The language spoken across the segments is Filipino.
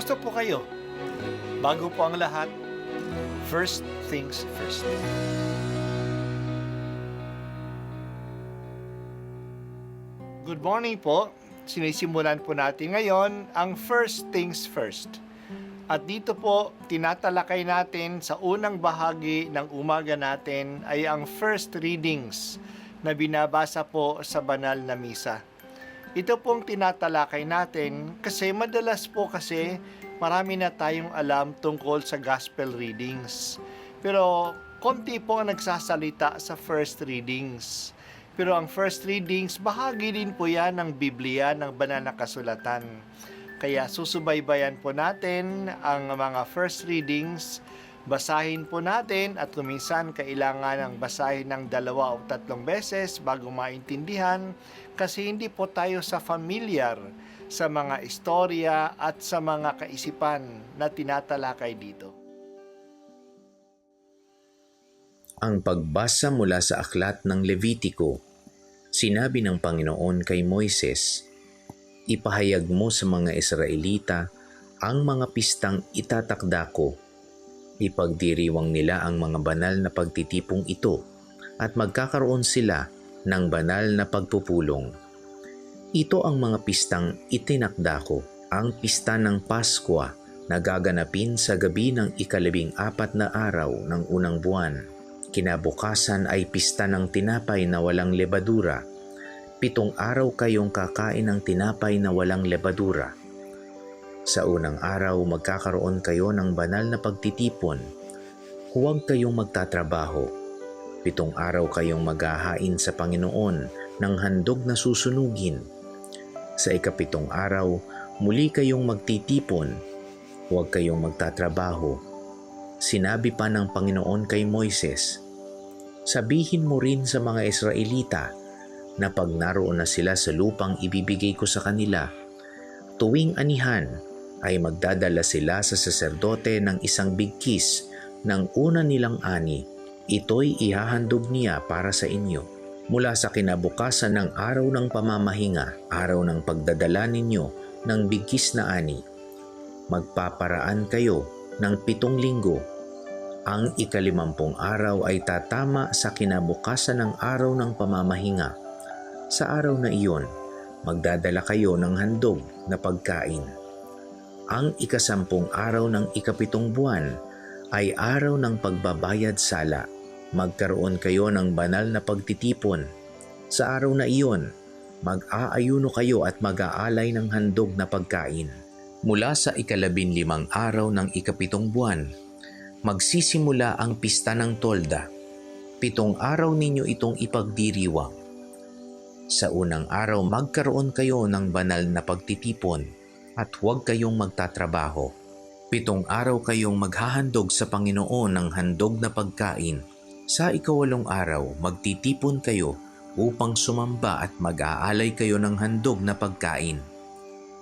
Kumusta po kayo? Bago po ang lahat, first things first. Good morning po. Sinisimulan po natin ngayon ang first things first. At dito po, tinatalakay natin sa unang bahagi ng umaga natin ay ang first readings na binabasa po sa banal na misa. Ito pong tinatalakay natin kasi madalas po kasi marami na tayong alam tungkol sa gospel readings. Pero konti po ang nagsasalita sa first readings. Pero ang first readings, bahagi din po yan ng Biblia, ng banal na kasulatan. Kaya susubaybayan po natin ang mga first readings, basahin po natin at kuminsan kailangan ng basahin ng 2 o 3 beses bago maintindihan kasi hindi po tayo familiar sa mga istorya at sa mga kaisipan na tinatalakay dito. Ang pagbasa mula sa aklat ng Levitiko, sinabi ng Panginoon kay Moises, "Ipahayag mo sa mga Israelita ang mga pistang itatakda ko. Ipagdiriwang nila ang mga banal na pagtitipong ito at magkakaroon sila ng banal na pagpupulong. Ito ang mga pistang itinakda ko, ang pista ng Paskwa na gaganapin sa gabi ng 14 na araw ng unang buwan. Kinabukasan ay pista ng tinapay na walang lebadura. 7 araw kayong kakain ng tinapay na walang lebadura. Sa unang araw magkakaroon kayo ng banal na pagtitipon. Huwag kayong magtatrabaho. 7 araw kayong maghahain sa Panginoon ng handog na susunugin. Sa ika-7 araw, muli kayong magtitipon. Huwag kayong magtatrabaho." Sinabi pa ng Panginoon kay Moises, "Sabihin mo rin sa mga Israelita na pag naroon na sila sa lupang ibibigay ko sa kanila, tuwing anihan ay magdadala sila sa saserdote ng isang bigkis ng una nilang ani. Ito'y ihahandog niya para sa inyo. Mula sa kinabukasan ng araw ng pamamahinga, araw ng pagdadala ninyo ng bigkis na ani, magpaparaan kayo ng 7 linggo. Ang ika-50 araw ay tatama sa kinabukasan ng araw ng pamamahinga. Sa araw na iyon, magdadala kayo ng handog na pagkain. Ang ika-10 araw ng ika-7 buwan ay araw ng pagbabayad sala. Magkaroon kayo ng banal na pagtitipon. Sa araw na iyon, mag-aayuno kayo at mag-aalay ng handog na pagkain. Mula sa ika-15 araw ng ika-7 buwan, magsisimula ang pista ng tolda. 7 araw ninyo itong ipagdiriwang. Sa unang araw magkaroon kayo ng banal na pagtitipon at huwag kayong magtatrabaho. 7 araw kayong maghahandog sa Panginoon ng handog na pagkain. Sa ika-8 araw magtitipon kayo upang sumamba at mag-aalay kayo ng handog na pagkain.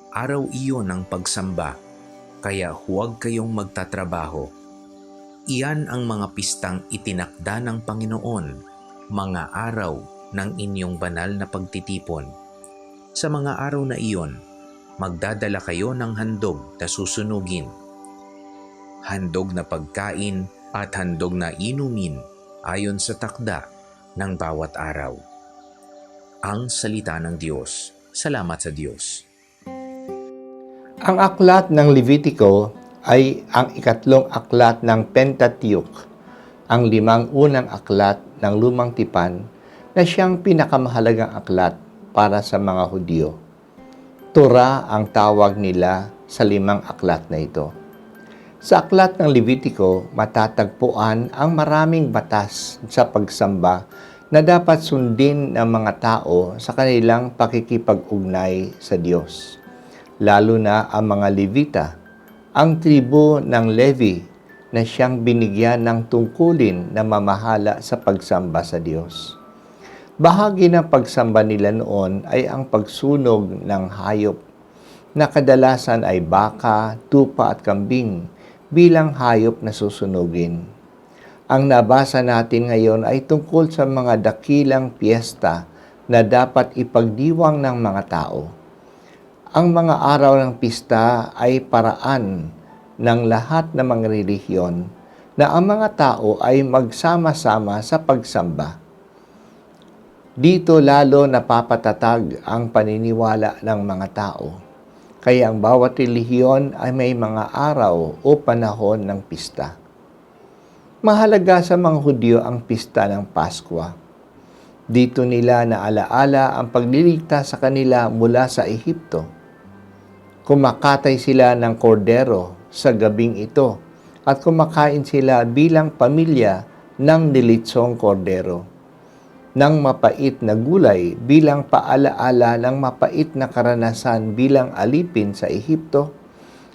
Araw iyon ng pagsamba, kaya huwag kayong magtatrabaho. Iyan ang mga pistang itinakda ng Panginoon, mga araw ng inyong banal na pagtitipon. Sa mga araw na iyon, magdadala kayo ng handog na susunugin, handog na pagkain at handog na inumin ayon sa takda ng bawat araw. Ang salita ng Diyos. Salamat sa Diyos. Ang aklat ng Levitiko ay ang ikatlong aklat ng Pentateuch, ang 5 unang aklat ng Lumang Tipan na siyang pinakamahalagang aklat para sa mga Hudyo. Torah ang tawag nila sa 5 aklat na ito. Sa aklat ng Levitiko, matatagpuan ang maraming batas sa pagsamba na dapat sundin ng mga tao sa kanilang pakikipag-ugnay sa Diyos. Lalo na ang mga Levita, ang tribo ng Levi na siyang binigyan ng tungkulin na mamahala sa pagsamba sa Diyos. Bahagi ng pagsamba nila noon ay ang pagsunog ng hayop, na kadalasan ay baka, tupa at kambing bilang hayop na susunugin. Ang nabasa natin ngayon ay tungkol sa mga dakilang piyesta na dapat ipagdiwang ng mga tao. Ang mga araw ng pista ay paraan ng lahat ng mga relihiyon na ang mga tao ay magsama-sama sa pagsamba. Dito lalo napapatatag ang paniniwala ng mga tao. Kaya ang bawat relihiyon ay may mga araw o panahon ng pista. Mahalaga sa mga Hudyo ang pista ng Paskwa. Dito nila naalaala ang pagliligtas sa kanila mula sa Ehipto. Kumakatay sila ng kordero sa gabing ito at kumakain sila bilang pamilya ng nilitsong kordero, ng mapait na gulay bilang paalaala ng mapait na karanasan bilang alipin sa Ehipto,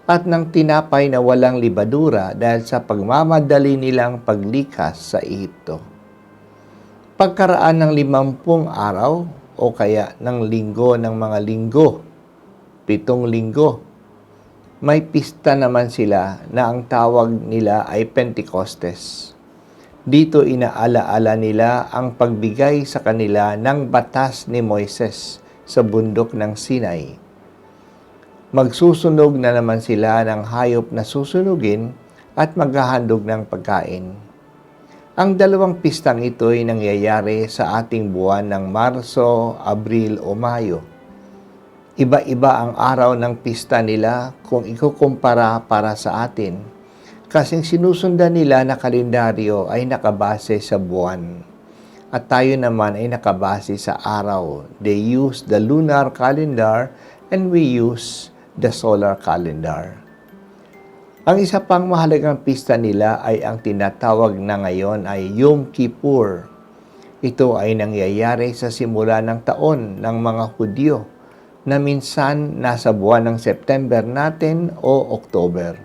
at ng tinapay na walang libadura dahil sa pagmamadali nilang paglikas sa Ehipto. Pagkaraan ng 50 araw o kaya ng linggo ng mga linggo, 7 linggo, may pista naman sila na ang tawag nila ay Pentecostes. Dito inaalaala nila ang pagbigay sa kanila ng batas ni Moises sa bundok ng Sinai. Magsusunog na naman sila ng hayop na susunugin at maghahandog ng pagkain. Ang dalawang pistang ito ay nangyayari sa ating buwan ng Marso, Abril o Mayo. Iba-iba ang araw ng pista nila kung ikukumpara para sa atin, kasing sinusundan nila na kalendaryo ay nakabase sa buwan. At tayo naman ay nakabase sa araw. They use the lunar calendar and we use the solar calendar. Ang isa pang mahalagang pista nila ay ang tinatawag na ngayon ay Yom Kippur. Ito ay nangyayari sa simula ng taon ng mga Hudyo na minsan nasa buwan ng September natin o October.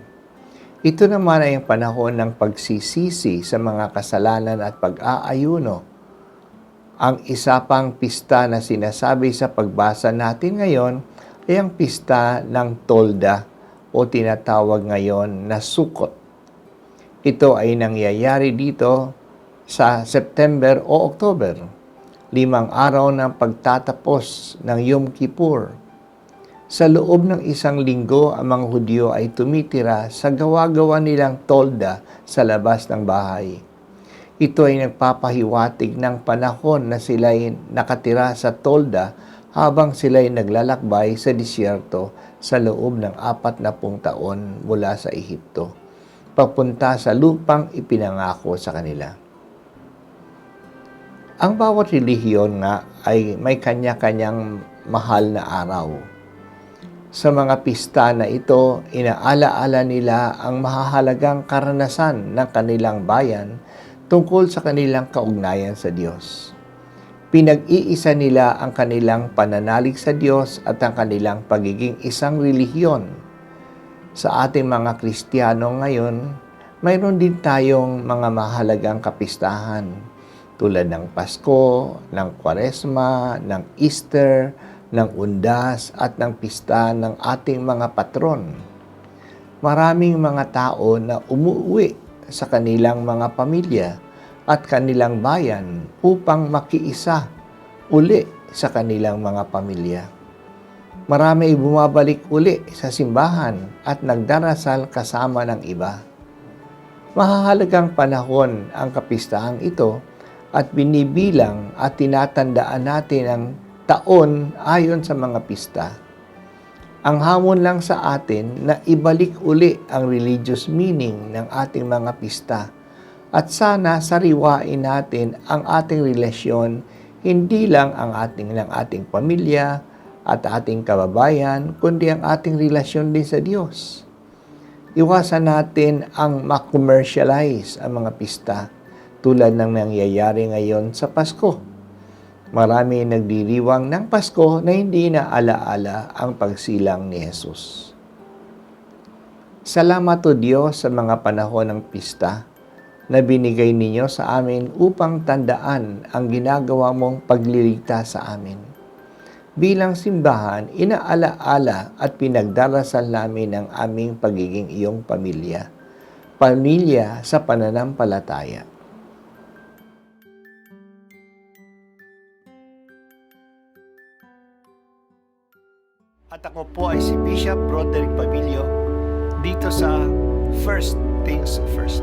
Ito naman ay ang panahon ng pagsisisi sa mga kasalanan at pag-aayuno. Ang isa pang pista na sinasabi sa pagbasa natin ngayon ay ang pista ng Tolda o tinatawag ngayon na Sukkot. Ito ay nangyayari dito sa September o October. 5 araw ng pagtatapos ng Yom Kippur. Sa loob ng 1 linggo, ang mga Hudyo ay tumitira sa gawa-gawa nilang tolda sa labas ng bahay. Ito ay nagpapahiwatig ng panahon na sila'y nakatira sa tolda habang sila'y naglalakbay sa disyerto sa loob ng 40 taon mula sa Ehipto, papunta sa lupang ipinangako sa kanila. Ang bawat relihiyon nga ay may kanya-kanyang mahal na araw. Sa mga pista na ito, inaalaala nila ang mahahalagang karanasan ng kanilang bayan tungkol sa kanilang kaugnayan sa Diyos. Pinag-iisa nila ang kanilang pananalig sa Diyos at ang kanilang pagiging isang relihiyon. Sa ating mga Kristiyano ngayon, mayroon din tayong mga mahalagang kapistahan tulad ng Pasko, ng Kwaresma, ng Easter, ng Undas at ng pista ng ating mga patron. Maraming mga tao na umuwi sa kanilang mga pamilya at kanilang bayan upang makiisa uli sa kanilang mga pamilya. Marami ay bumabalik uli sa simbahan at nagdarasal kasama ng iba. Mahahalagang panahon ang kapistahang ito at binibilang at tinatandaan natin ang taon ayon sa mga pista. Ang hamon lang sa atin na ibalik uli ang religious meaning ng ating mga pista at sana sariwain natin ang ating relasyon, hindi lang ang ating pamilya at ating kababayan, kundi ang ating relasyon din sa Diyos. Iwasan natin ang ma-commercialize ang mga pista tulad ng nangyayari ngayon sa Pasko. Marami nagdiriwang ng Pasko na hindi na alaala ang pagsilang ni Jesus. Salamat o Diyos sa mga panahon ng pista na binigay ninyo sa amin upang tandaan ang ginagawa mong pagliligtas sa amin. Bilang simbahan, inaalaala at pinagdarasal namin ang aming pagiging iyong pamilya. Pamilya sa pananampalataya. At At ako po ay si Bishop Broderick Pabilio dito sa First Things First.